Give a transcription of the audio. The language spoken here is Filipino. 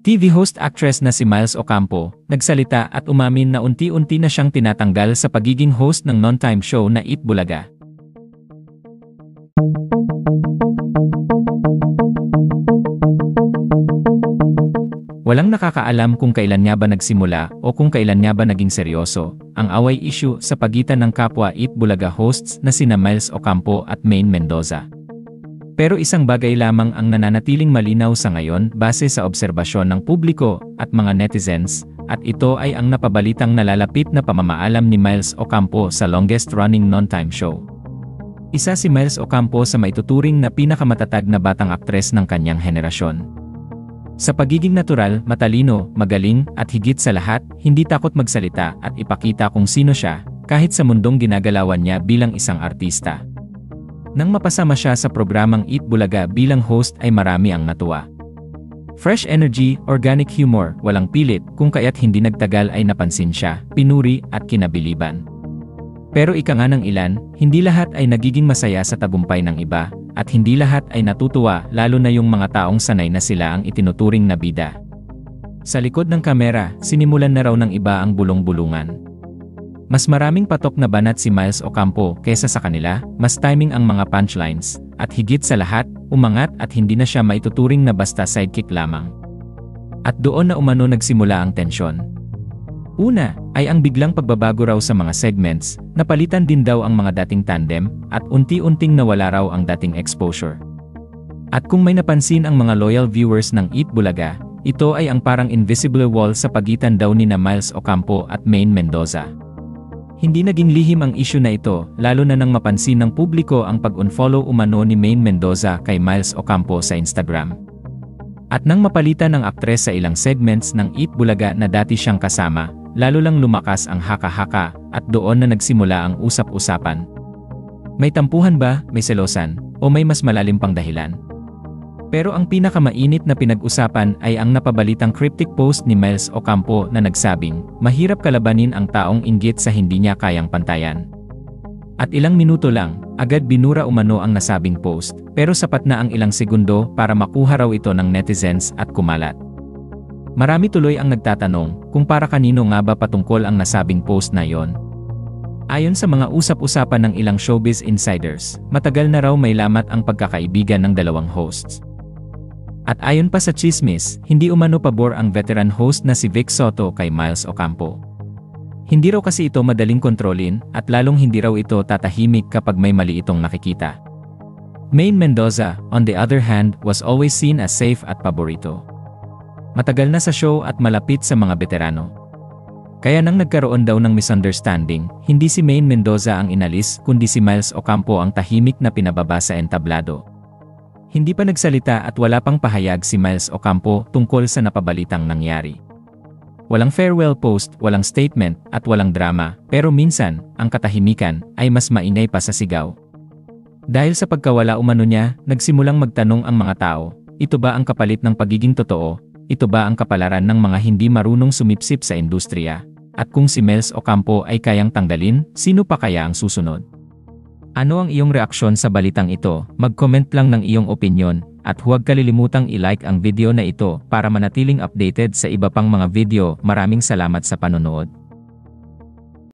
TV host actress na si Miles Ocampo, nagsalita at umamin na unti-unti na siyang tinatanggal sa pagiging host ng non-time show na Eat Bulaga. Walang nakakaalam kung kailan niya ba nagsimula o kung kailan niya ba naging seryoso ang away issue sa pagitan ng kapwa Eat Bulaga hosts na sina Miles Ocampo at Maine Mendoza. Pero isang bagay lamang ang nananatiling malinaw sa ngayon base sa obserbasyon ng publiko at mga netizens, at ito ay ang napabalitang nalalapit na pamamaalam ni Miles Ocampo sa longest-running non-time show. Isa si Miles Ocampo sa maituturing na pinakamatatag na batang aktres ng kanyang henerasyon. Sa pagiging natural, matalino, magaling, at higit sa lahat, hindi takot magsalita at ipakita kung sino siya, kahit sa mundong ginagalawan niya bilang isang artista. Nang mapasama siya sa programang Eat Bulaga bilang host ay marami ang natuwa. Fresh energy, organic humor, walang pilit, kung kaya't hindi nagtagal ay napansin siya, pinuri, at kinabiliban. Pero ika nga ng ilan, hindi lahat ay nagiging masaya sa tagumpay ng iba, at hindi lahat ay natutuwa lalo na yung mga taong sanay na sila ang itinuturing na bida. Sa likod ng kamera, sinimulan na raw ng iba ang bulong-bulungan. Mas maraming patok na banat si Miles Ocampo kaysa sa kanila, mas timing ang mga punchlines, at higit sa lahat, umangat at hindi na siya maituturing na basta sidekick lamang. At doon na umano nagsimula ang tensyon. Una, ay ang biglang pagbabago raw sa mga segments, napalitan din daw ang mga dating tandem, at unti-unting nawala raw ang dating exposure. At kung may napansin ang mga loyal viewers ng Eat Bulaga, ito ay ang parang invisible wall sa pagitan daw ni Miles Ocampo at Maine Mendoza. Hindi naging lihim ang issue na ito, lalo na nang mapansin ng publiko ang pag-unfollow umano ni Maine Mendoza kay Miles Ocampo sa Instagram. At nang mapalitan ng aktres sa ilang segments ng Eat Bulaga na dati siyang kasama, lalo lang lumakas ang haka-haka at doon na nagsimula ang usap-usapan. May tampuhan ba, may selosan, o may mas malalim pang dahilan? Pero ang pinakamainit na pinag-usapan ay ang napabalitang cryptic post ni Miles Ocampo na nagsabing, mahirap kalabanin ang taong inggit sa hindi niya kayang pantayan. At ilang minuto lang, agad binura umano ang nasabing post, pero sapat na ang ilang segundo para makuha raw ito ng netizens at kumalat. Marami tuloy ang nagtatanong kung para kanino nga ba patungkol ang nasabing post na yon. Ayon sa mga usap-usapan ng ilang showbiz insiders, matagal na raw may lamat ang pagkakaibigan ng dalawang hosts. At ayon pa sa chismis, hindi umano pabor ang veteran host na si Vic Soto kay Miles Ocampo. Hindi raw kasi ito madaling kontrolin at lalong hindi raw ito tatahimik kapag may mali itong nakikita. Maine Mendoza, on the other hand, was always seen as safe at paborito. Matagal na sa show at malapit sa mga veterano. Kaya nang nagkaroon daw ng misunderstanding, hindi si Maine Mendoza ang inalis kundi si Miles Ocampo ang tahimik na pinababa sa entablado. Hindi pa nagsalita at wala pang pahayag si Miles Ocampo tungkol sa napabalitang nangyari. Walang farewell post, walang statement, at walang drama, pero minsan, ang katahimikan ay mas mainay pa sa sigaw. Dahil sa pagkawala umano niya, nagsimulang magtanong ang mga tao, ito ba ang kapalit ng pagiging totoo? Ito ba ang kapalaran ng mga hindi marunong sumipsip sa industriya? At kung si Miles Ocampo ay kayang tanggalin, sino pa kaya ang susunod? Ano ang iyong reaksyon sa balitang ito? Mag-comment lang ng iyong opinyon, at huwag kalilimutang i-like ang video na ito para manatiling updated sa iba pang mga video. Maraming salamat sa panonood.